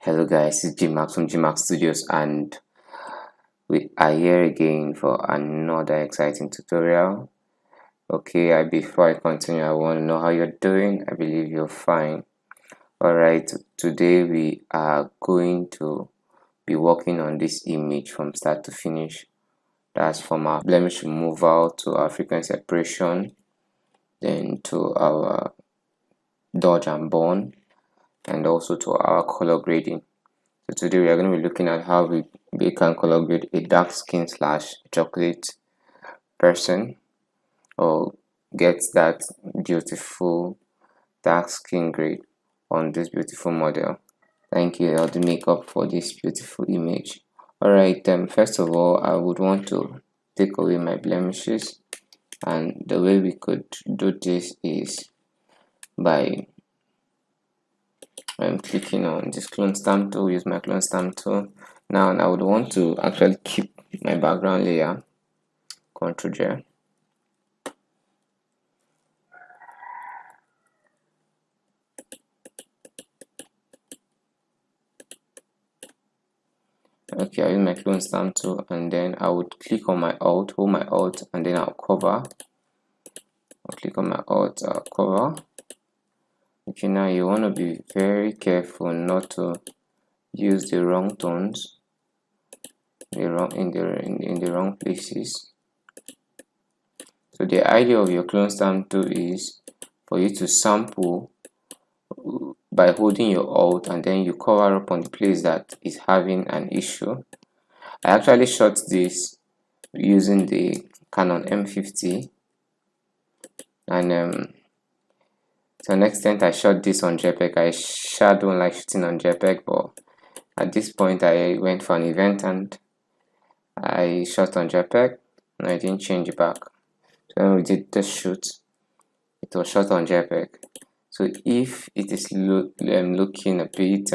Hello guys, it's Gmax from Gmax Studios and we are here again for another exciting tutorial. Okay, before I continue, I want to know how you're doing. I believe you're fine. Alright, today we are going to be working on this image from start to finish. That's from our blemish removal to our frequency separation, then to our dodge and burn, and also to our color grading. So today we are going to be looking at how we can color grade a dark skin / chocolate person, or get that beautiful dark skin grade on this beautiful model. Thank you, all the makeup, for this beautiful image. Alright, first of all, I would want to take away my blemishes, and the way we could do this is by I'm clicking on this clone stamp tool. Use my clone stamp tool. Now I would want to actually keep my background layer. Ctrl J. Okay, I use my clone stamp tool, and then I would click on my alt, hold my alt, and then I'll cover. I'll click on my alt, I'll cover. Okay, now you want to be very careful not to use the wrong tones, in the wrong places. So the idea of your clone stamp tool is for you to sample by holding your alt, and then you cover up on the place that is having an issue. I actually shot this using the Canon M50, and to an extent I shot this on JPEG. I don't like shooting on JPEG, but at this point I went for an event and I shot on JPEG and I didn't change it back. So when we did the shoot, it was shot on JPEG. So if it is looking a bit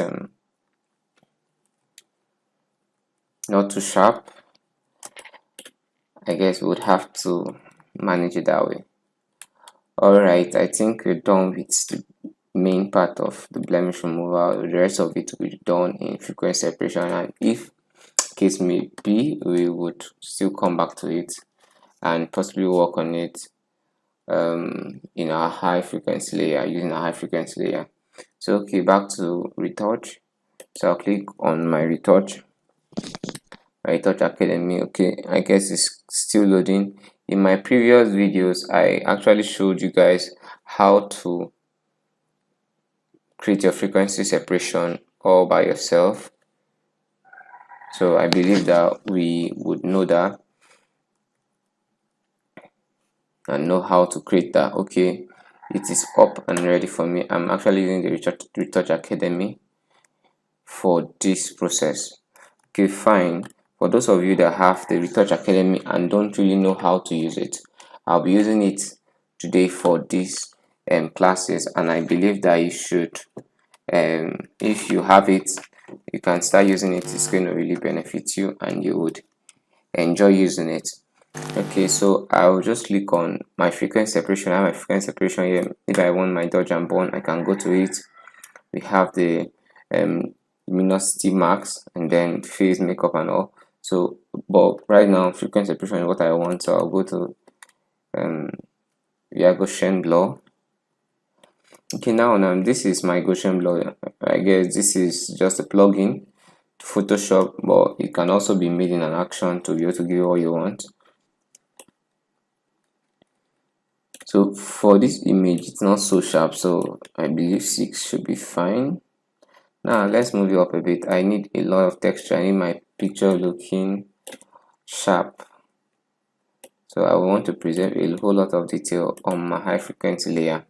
not too sharp, I guess we would have to manage it that way. Alright, I think we're done with the main part of the blemish removal. The rest of it will be done in frequency separation, and if case may be, we would still come back to it and possibly work on it in our high frequency layer, using a high frequency layer. So okay, back to retouch. So I'll click on my retouch academy. Okay, I guess it's still loading. In my previous videos I actually showed you guys how to create your frequency separation all by yourself, so I believe that we would know that and know how to create that. Okay, it is up and ready for me. I'm actually using the retouch academy for this process. Okay, fine. For those of you that have the retouch academy and don't really know how to use it, I'll be using it today for these classes, and I believe that you should, if you have it, you can start using it. It's going to really benefit you and you would enjoy using it. Okay, so I'll just click on my frequency separation. I have my frequency separation here. If I want my dodge and burn, I can go to it. We have the luminosity max and then phase makeup and all. So but right now frequency separation is what I want, so I'll go to Gaussian blur. Okay, now this is my Gaussian blur. I guess this is just a plugin to Photoshop, but it can also be made in an action to be able to give you what you want. So for this image it's not so sharp, so I believe 6 should be fine. Now let's move it up a bit. I need a lot of texture. I need my picture looking sharp, so I want to preserve a whole lot of detail on my high frequency layer.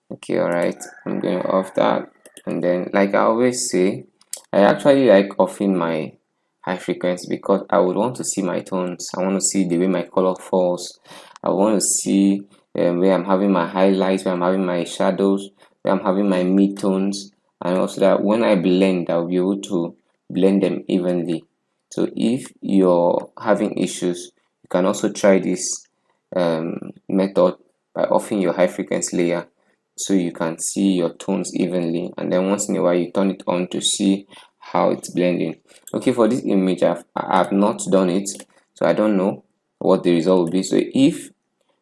Okay, alright, I'm going off that, and then like I always say, I actually like offing my high frequency because I would want to see my tones. I want to see the way my color falls. I want to see where I'm having my highlights, where I'm having my shadows, where I'm having my mid-tones, and also that when I blend, I'll be able to blend them evenly. So if you're having issues, you can also try this method by offing your high frequency layer. so you can see your tones evenly, and then once in a while you turn it on to see how it's blending. Okay, for this image I've not done it, so I don't know what the result will be. So if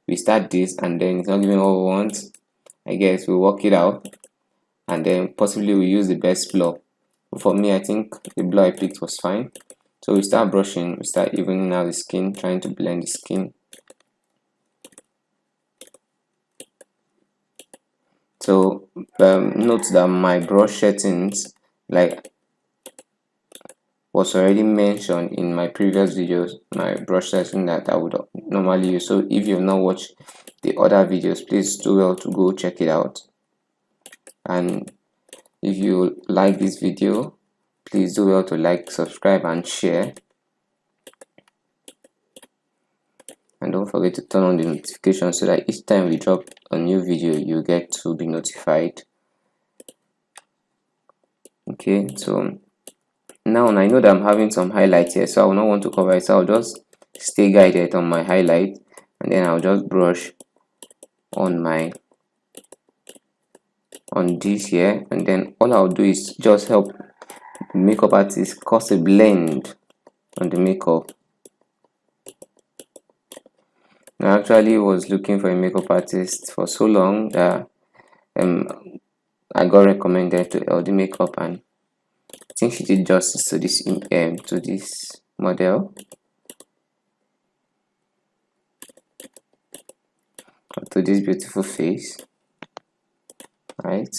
we start this and then it's not giving what we want, I guess we'll work it out and then possibly we use the best blur. For me, I think the blur I picked was fine. So we start brushing, we start evening out the skin, trying to blend the skin. So note that my brush settings, like was already mentioned in my previous videos, my brush setting that I would normally use. So if you've not watched the other videos, please do well to go check it out. And if you like this video, please do well to like, subscribe and share. And don't forget to turn on the notification so that each time we drop a new video you get to be notified. Okay, so now I know that I'm having some highlights here, so I will not want to cover it, so I'll just stay guided on my highlight and then I'll just brush on this here, and then all I'll do is just help makeup artist cause a blend on the makeup. I actually was looking for a makeup artist for so long that I got recommended to LD Makeup, and I think she did justice to this model, to this beautiful face, right?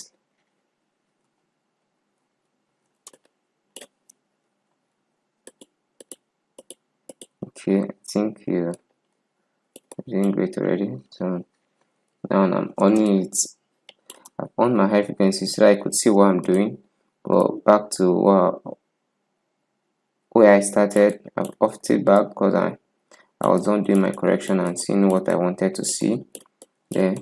Okay, I think you're doing great already. So now I'm on it. I've on my high frequency so that I could see what I'm doing. But back to where I started, I've offed it back because I was done doing my correction and seeing what I wanted to see there.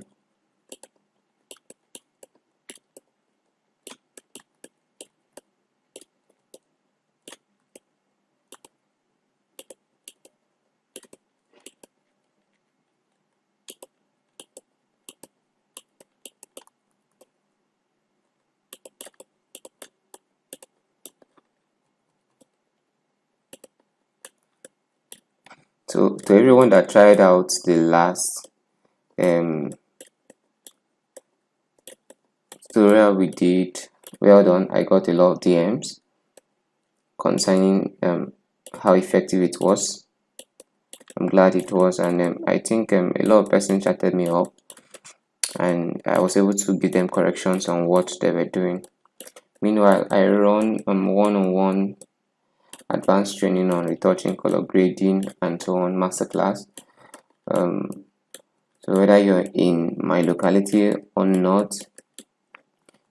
So to everyone that tried out the last tutorial we did, well done. I got a lot of DMs concerning how effective it was. I'm glad it was, and I think a lot of persons chatted me up and I was able to give them corrections on what they were doing. Meanwhile, I run one-on-one advanced training on retouching, color grading and so on, masterclass. So whether you're in my locality or not,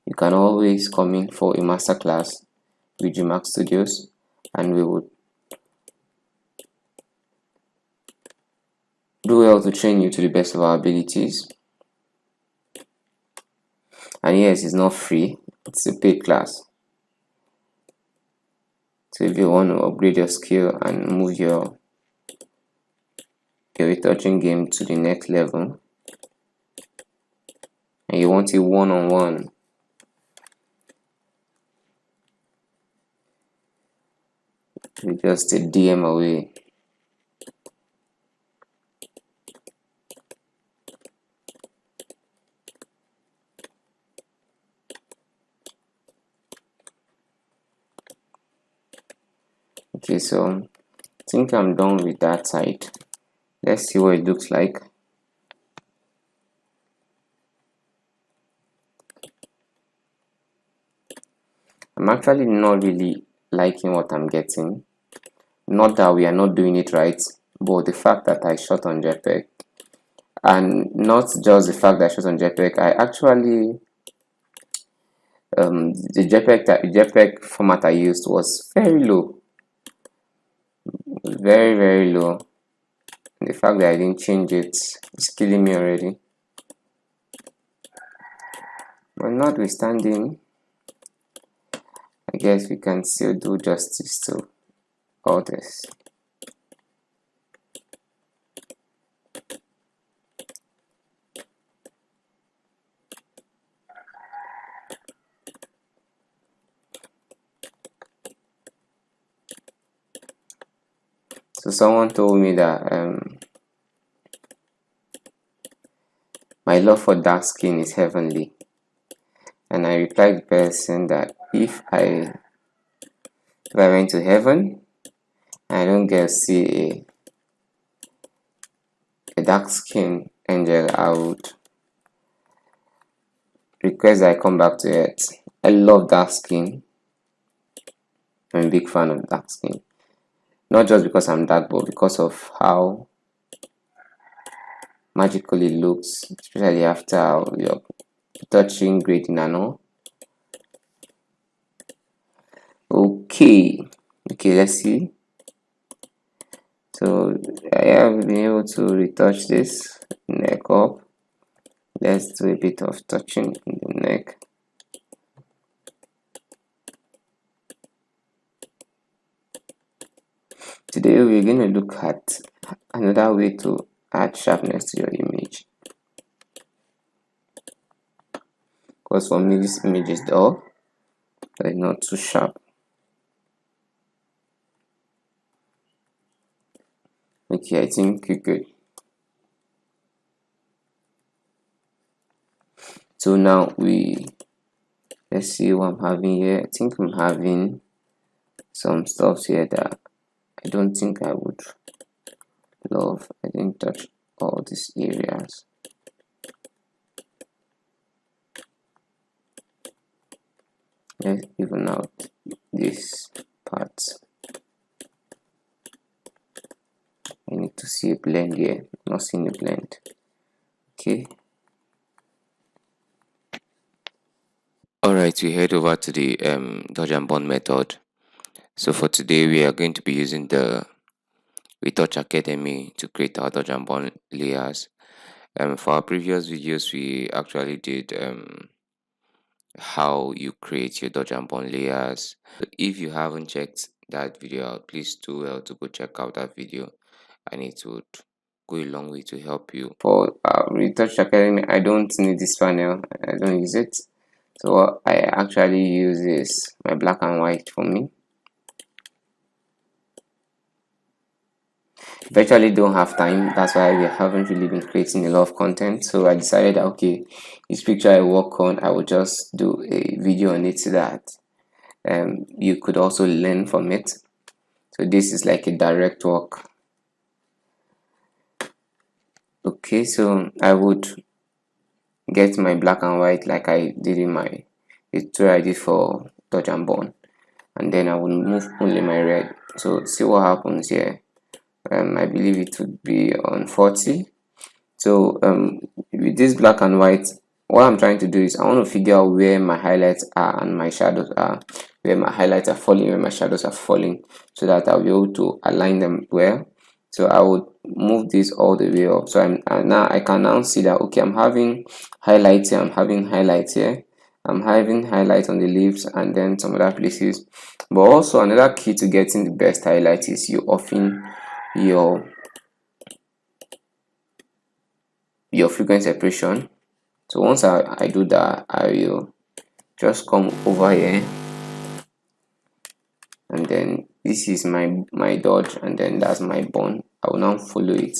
you can always come in for a masterclass with GMAX Studios, and we would do well to train you to the best of our abilities. And yes, it's not free, it's a paid class. So if you want to upgrade your skill and move your retouching game to the next level, and you want it one-on-one, you just a DM away. Okay, so I think I'm done with that side. Let's see what it looks like. I'm actually not really liking what I'm getting. Not that we are not doing it right, but the fact that I shot on JPEG, and not just the fact that I shot on JPEG, I actually the JPEG format I used was very low, very low. The fact that I didn't change it is killing me already. But notwithstanding, I guess we can still do justice to all this. So someone told me that my love for dark skin is heavenly, and I replied the person that if I went to heaven and I don't get to see a dark skin angel, I would request that I come back to earth. I love dark skin. I'm a big fan of dark skin. Not just because I'm dark, but because of how magical it looks, especially after your touching grading and all. Okay, let's see. So I have been able to retouch this neck up. Let's do a bit of touching in the neck. Today we're going to look at another way to add sharpness to your image. Because for me this image is dull, but not too sharp. Okay, I think you're good. So now let's see what I'm having here. I think I'm having some stuff here that I don't think I would love. I didn't touch all these areas. Let's even out this part. I need to see a blend here. Not seeing a blend. Okay. Alright, we head over to the dodge and bond method. So for today we are going to be using the Retouch Academy to create our dodge and bond layers. For our previous videos we actually did how you create your dodge and bond layers. If you haven't checked that video out, please do well to go check out that video, and it would go a long way to help you. For Retouch Academy, I don't need this panel. I don't use it. So what I actually use is my black and white for me. Virtually don't have time, that's why we haven't really been creating a lot of content. So I decided that okay, this picture I work on, I will just do a video on it so that you could also learn from it. So this is like a direct work. Okay, so I would get my black and white like I did in my tutorial I did for dodge and bond, and then I will move only my red. So see what happens here. I believe it would be on 40. So with this black and white, what I'm trying to do is I want to figure out where my highlights are and my shadows are, where my highlights are falling, where my shadows are falling, so that I'll be able to align them well. So I would move this all the way up. So now I can now see that okay, I'm having highlights here, I'm having highlights here, I'm having highlights on the leaves and then some other places. But also another key to getting the best highlights is you often your frequency separation. So once I do that, I will just come over here, and then this is my dodge, and then that's my bond. I will now follow it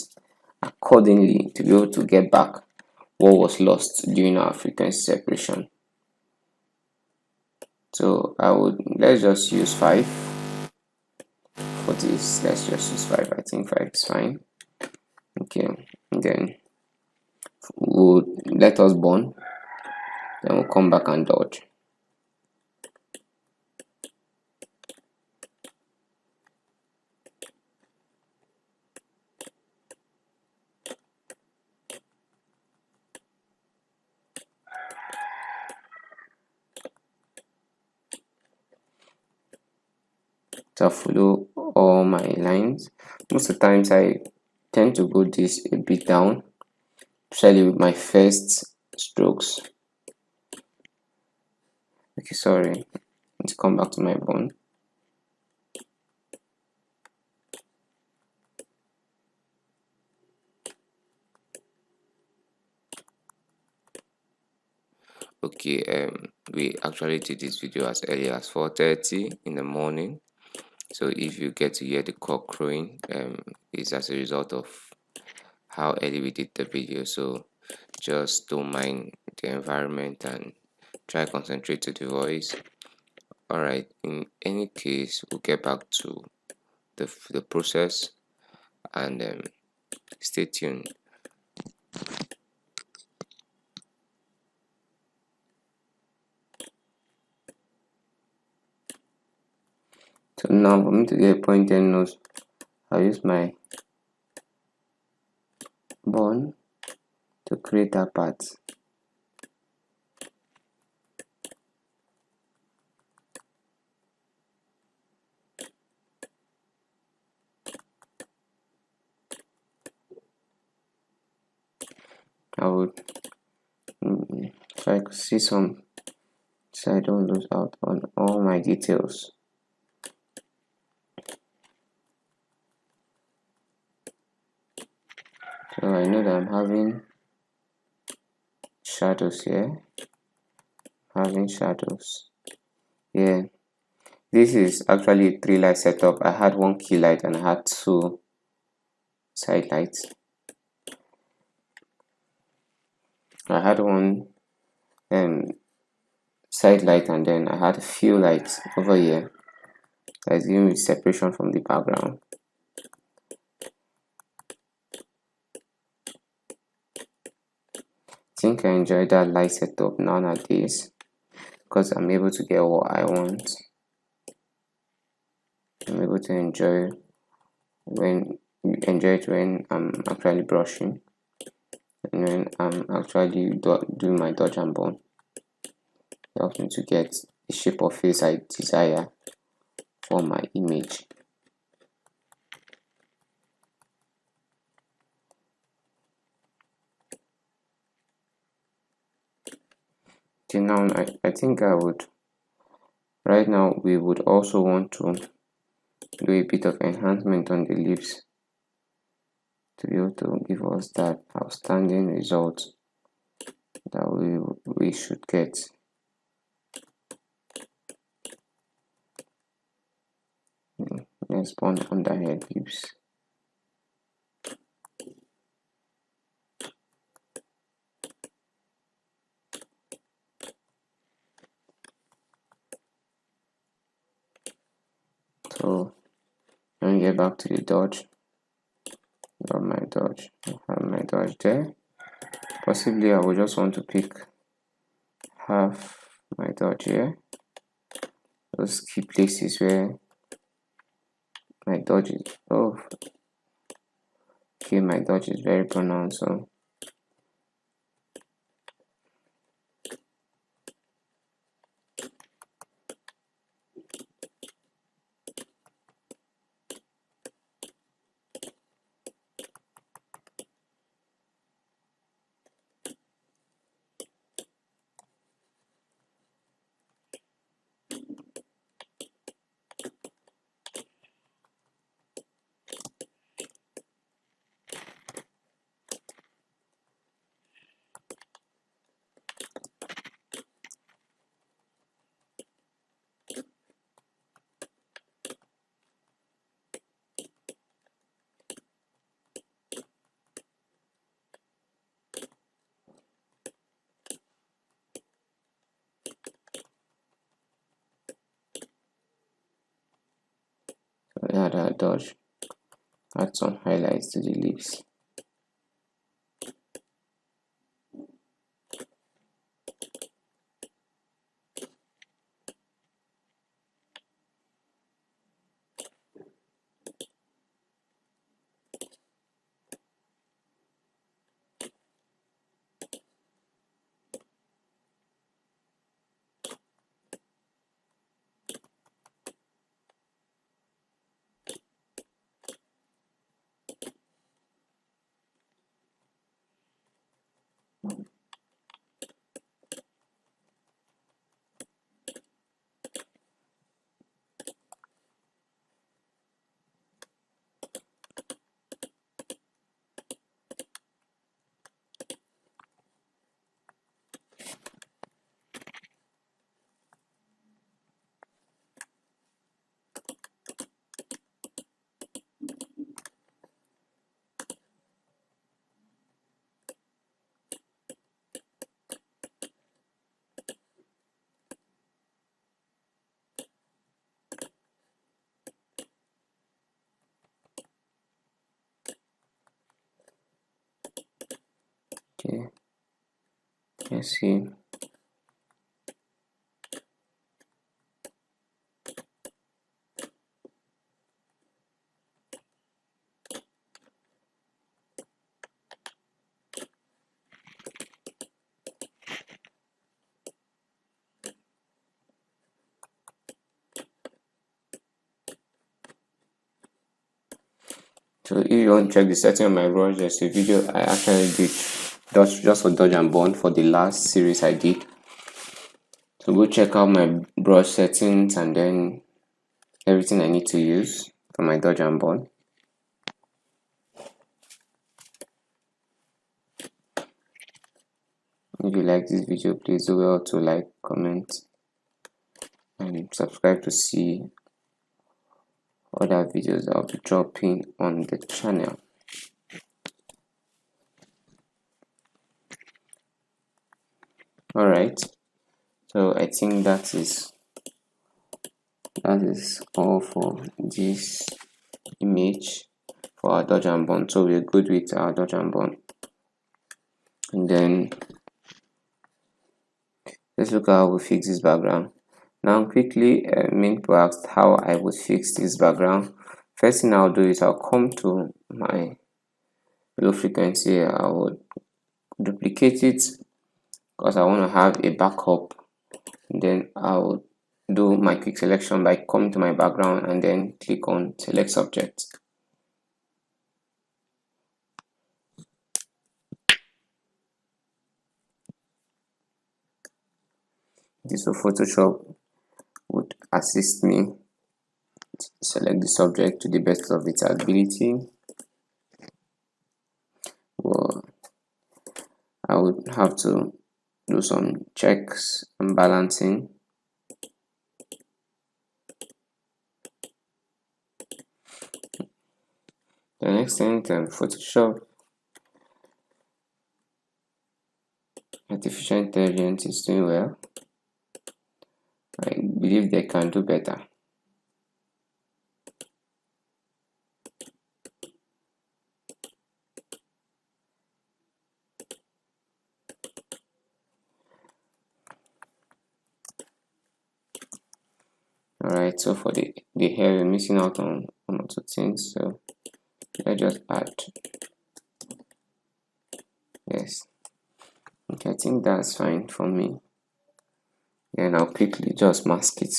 accordingly to be able to get back what was lost during our frequency separation. So let's just use 5 for this. Let's just use 5. I think 5 is fine. Okay, and then we'll let us bond, then we'll come back and dodge. To follow all my lines. Most of the times I tend to go this a bit down, especially with my first strokes. Okay, sorry, let's come back to my bone. Okay, we actually did this video as early as 4:30 in the morning, So if you get to hear the cock crowing, it's as a result of how early we did the video. So just don't mind the environment and try concentrate to the voice. Alright, in any case, we'll get back to the process, and stay tuned. So now for me to get a pointed nose, I'll use my bone to create that part. I would try to see some so I don't lose out on all my details. So I know that I'm having shadows here, yeah. This is actually a 3-light setup. I had one key light and I had 2 side lights. I had one side light, and then I had a few lights over here that's giving me separation from the background. I think I enjoy that light setup nowadays because I'm able to get what I want. I'm able to enjoy it when I'm actually brushing and when I'm actually doing my dodge and burn. It helps me to get the shape of face I desire for my image. Okay, now I think right now we would also want to do a bit of enhancement on the lips to be able to give us that outstanding result that we should get. Let's burn underhead lips. So let me get back to the dodge. Got my dodge. I have my dodge there. Possibly I would just want to pick half my dodge here. Those key places where my dodge is my dodge is very pronounced, so yeah, that dodge. Add some highlights to the lips. Okay, let's see. So if you want to check the setting of my brush, there's a video I actually did just for dodge and burn for the last series I did. So go check out my brush settings and then everything I need to use for my dodge and burn. If you like this video, please do well to like, comment, and subscribe to see other videos I'll be dropping on the channel. Alright, so I think that is all for this image for our dodge and burn. So we're good with our dodge and burn. And then let's look at how we fix this background. Now quickly, many people asked how I would fix this background. First thing I'll do is I'll come to my low frequency. I would duplicate it because I want to have a backup. And then I'll do my quick selection by coming to my background and then click on select subject. This will Photoshop would assist me to select the subject to the best of its ability. Well, I would have to do some checks and balancing. The next thing, Photoshop artificial intelligence is doing well. I believe they can do better. Alright, so for the hair, we're missing out on one or two things, so let's just add. Yes, okay, I think that's fine for me. Then I'll quickly just mask it.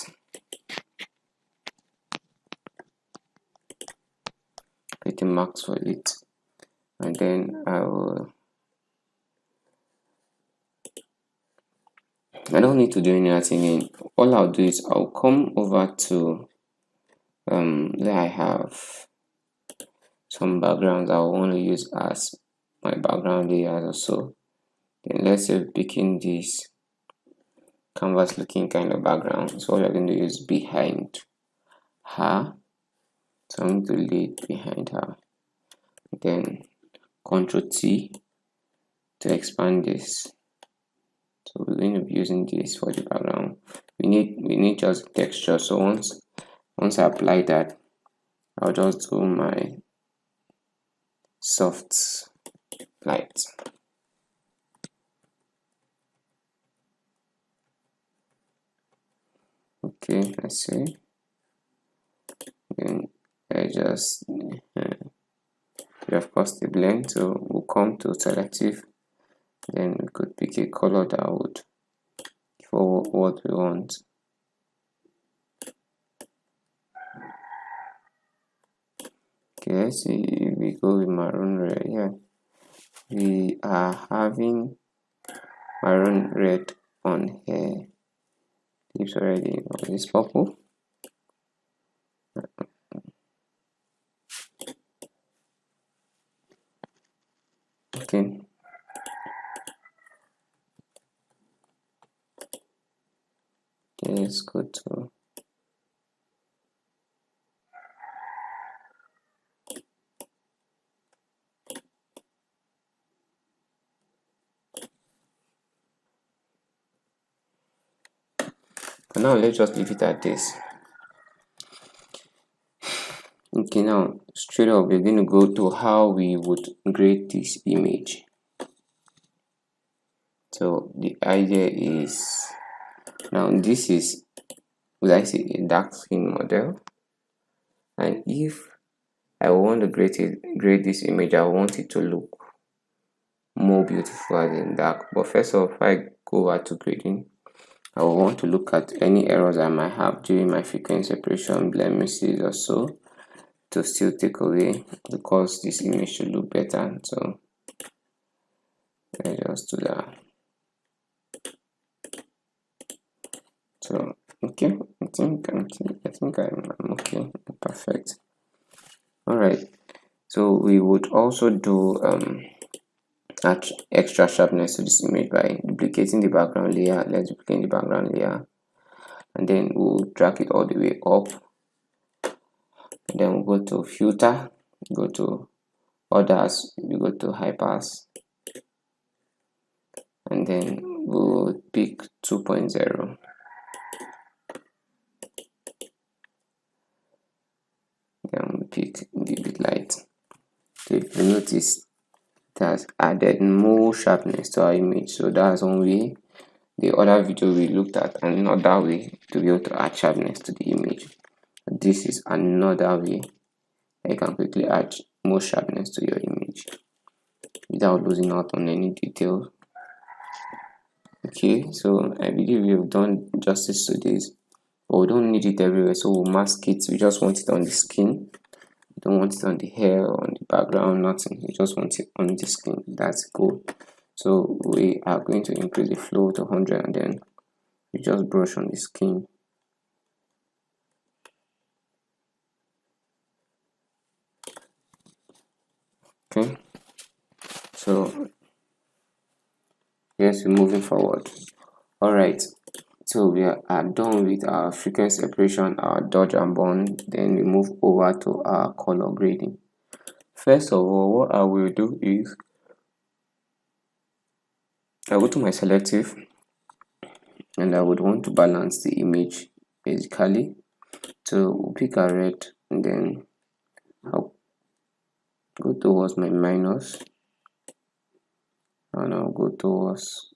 Create a mask for it, and then I don't need to do anything in. All I'll do is I'll come over to where I have some backgrounds I want to use as my background layers or so. Then let's say picking this canvas looking kind of background. So what we're going to use behind her. So I'm going to lay it behind her. Then Ctrl T to expand this. So we're going to be using this for the background. We need just texture. So once I apply that, I'll just do my soft light. Okay, let's see. Then I just we have cost the blend, so we'll come to selective. Then we could pick a color that would for what we want. Okay, let's see if we go with maroon red. Yeah, we are having maroon red on here. Lips already. Oh, this purple. Okay. Okay, let's go to for now, let's just leave it at this. Okay, now straight up we're going to go to how we would grade this image. So the idea is, now this is, would I say, a dark skin model, and if I want to grade this image, I want it to look more beautiful as in dark. But first of all, if I go over to grading, I will want to look at any errors I might have during my frequency separation, blemishes or so, to still take away, because this image should look better. So let's just do that. So okay, I think I'm okay, perfect. All right. So we would also do add extra sharpness to this image by duplicating the background layer. Let's duplicate the background layer, and then we'll drag it all the way up. And then we'll go to filter, go to others, we go to high pass, and then we'll pick 2.0. Then we'll pick vivid light. So if you notice, it has added more sharpness to our image. So that's one way. The other video we looked at another way to be able to add sharpness to the image. This is another way that you can quickly add more sharpness to your image without losing out on any details. Okay, so I believe we've done justice to this, but we don't need it everywhere, so we'll mask it. We just want it on the skin. We don't want it on the hair or on the background, nothing. We just want it on the skin. That's cool. So we are going to increase the flow to 100, and then we just brush on the skin. Okay, so yes, we're moving forward. All right, so we are done with our frequency separation, our dodge and burn. Then we move over to our color grading. First of all, what I will do is I go to my selective, and I would want to balance the image basically. So we'll pick a red, and then I'll go towards my minus, and I'll go towards,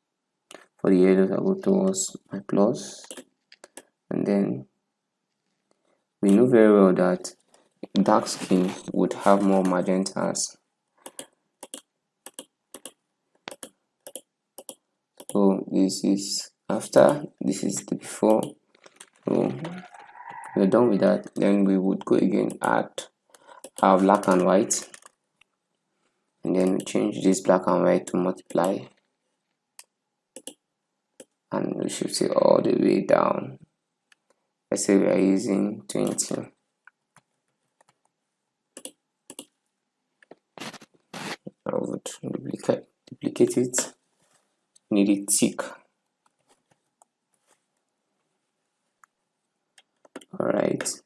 for the yellows, I'll go towards my plus. And then we know very well that dark skin would have more magentas. So this is after, this is the before. So we're done with that. Then we would go again, add our black and white, and then we change this black and white to multiply, and we shift it all the way down. Let's say we are using 20. I would duplicate it, need it thick. All right.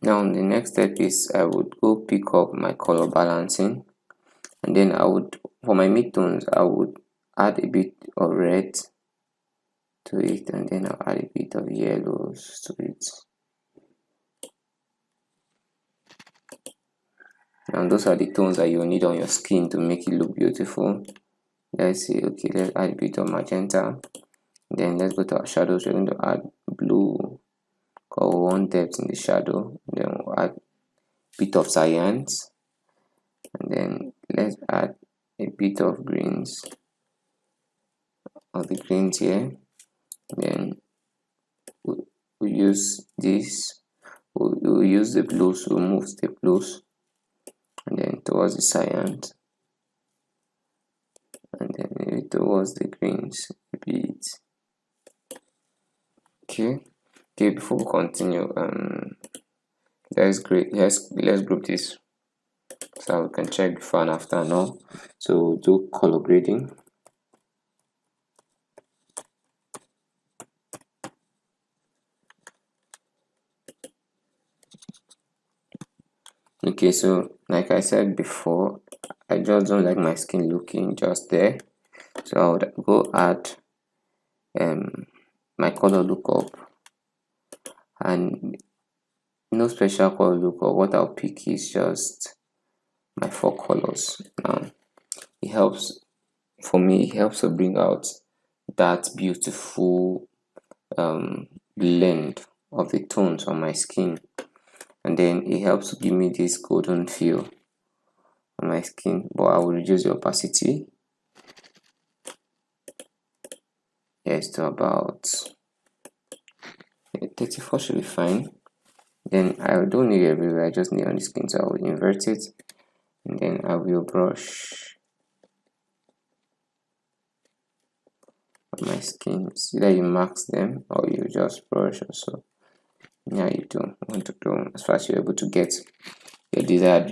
Now the next step is I would go pick up my color balancing, and then I would, for my midtones, I would add a bit of red to it, and then I'll add a bit of yellows to it. And those are the tones that you need on your skin to make it look beautiful. Let's say, okay, let's add a bit of magenta. Then let's go to our shadows. We're going to add blue, because we want depth in the shadow. Then we'll add a bit of cyans, and then let's add a bit of greens, of the greens here. Then we'll use this, we'll use the blues, we'll move the blues, and then towards the cyans, and then maybe towards the greens a bit. Okay, before we continue, let's group this so we can check before and after now. So do color grading. Okay, so like I said before, I just don't like my skin looking just there, so I would go add my color lookup, and no special color look, or what I'll pick is just my 4 colors. Now it helps for me, it helps to bring out that beautiful blend of the tones on my skin, and then it helps to give me this golden feel on my skin. But I will reduce the opacity, yes, to about 34 should be fine. Then I don't need it everywhere, I just need on the skin, so I will invert it, and then I will brush on my skin. See that you max them or you just brush or so. Yeah, you don't want to do as far as you're able to get your desired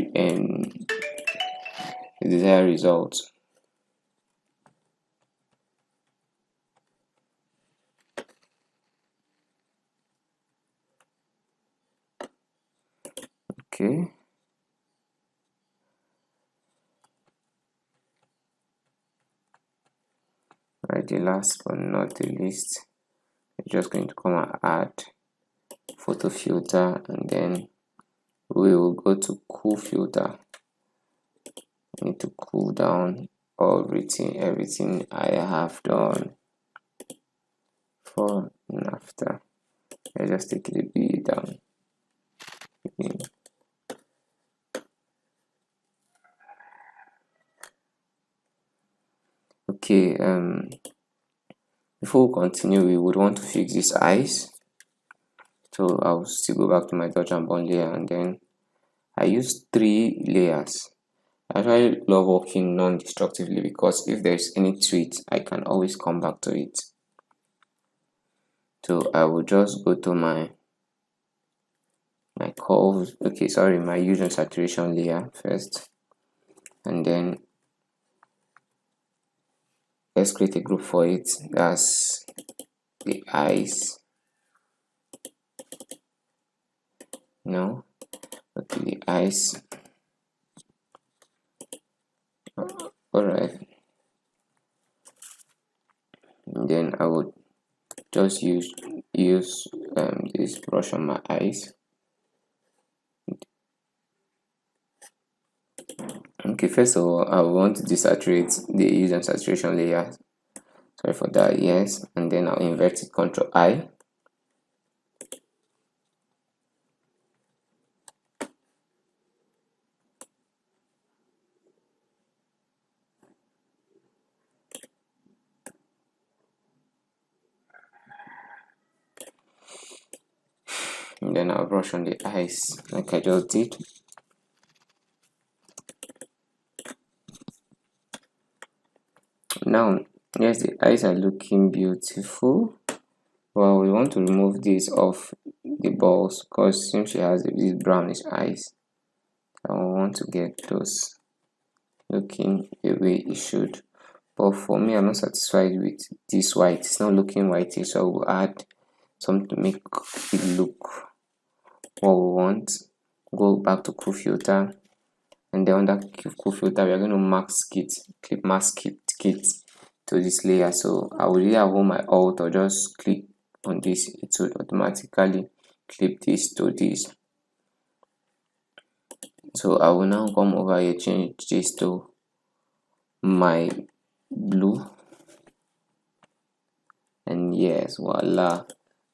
result. Okay. Right, the last but not the least, we're just going to come and add photo filter, and then we will go to cool filter. I need to cool down everything I have done before and after. I just take it a bit down. Okay, before we continue, we would want to fix these eyes. So I'll still go back to my dodge and burn layer, and then I use 3 layers. I actually love working non-destructively because if there's any to it, I can always come back to it. So I will just go to my curves, my hue and saturation layer first, and then let's create a group for it. That's the eyes. No, okay, the eyes. Alright, and then I would just use this brush on my eyes. Okay, first of all, I want to desaturate the hue and saturation layer. Sorry for that, yes, and then I'll invert it, Control I. And then I'll brush on the eyes like I just did. Now, yes, the eyes are looking beautiful. Well, we want to remove this off the balls because since she has these brownish eyes, I want to get those looking the way it should. But for me, I'm not satisfied with this white. It's not looking whitey, so we'll add something to make it look what we want. Go back to cool filter, and then under cool filter, we are going to clip mask kit to this layer. So I will either hold my alt or just click on this. It will automatically clip this to this. So I will now come over here, change this to my blue, and yes, voila.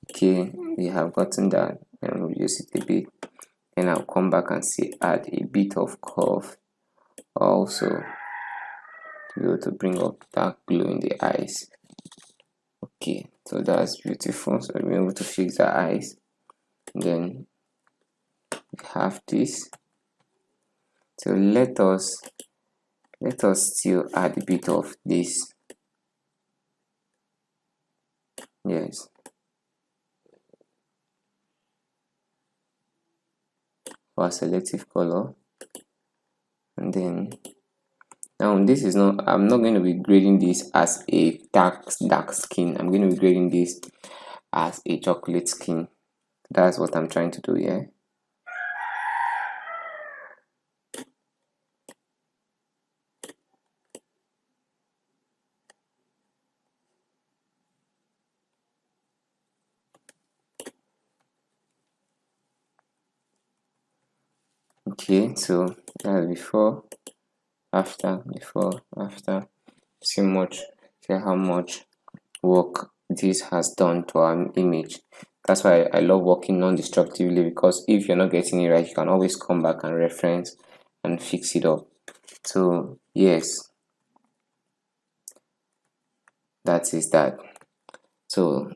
Okay, we have gotten that, and we'll use it a bit. Then I'll come back and add a bit of curve also to be able to bring up that glow in the eyes. Okay, so that's beautiful. So we're able to fix the eyes. And then we have this. So let us still add a bit of this. Yes. For selective color. And then now this is not, I'm not going to be grading this as a dark skin. I'm going to be grading this as a chocolate skin. That's what I'm trying to do here. Okay, so that's before, after, before, after. See how much work this has done to our image. That's why I love working non-destructively, because if you're not getting it right, you can always come back and reference and fix it up. So yes, that is that. So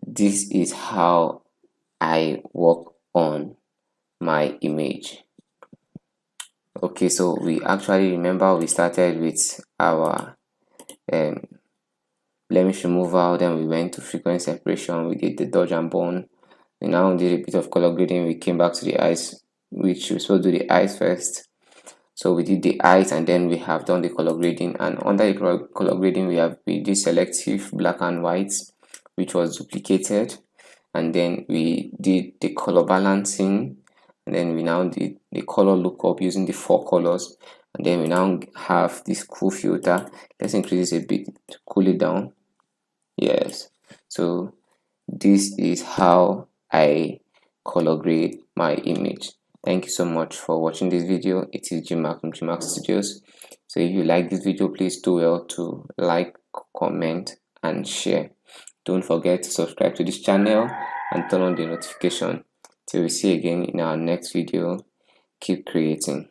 this is how I work on my image. Okay, so we actually remember we started with our um, blemish removal, then we went to frequency separation, we did the dodge and bone, we now did a bit of color grading, we came back to the eyes, which we supposed to do the eyes first. So we did the eyes and then we have done the color grading, and under the color grading we did selective black and white, which was duplicated, and then we did the color balancing, and then we now did the color lookup using the 4 colors, and then we now have this cool filter. Let's increase this a bit to cool it down. Yes, so this is how I color grade my image. Thank you so much for watching this video. It is Jim Mark from Jim Mark Studios. So if you like this video, please do well to like, comment and share. Don't forget to subscribe to this channel and turn on the notification. Till we see you again in our next video. Keep creating.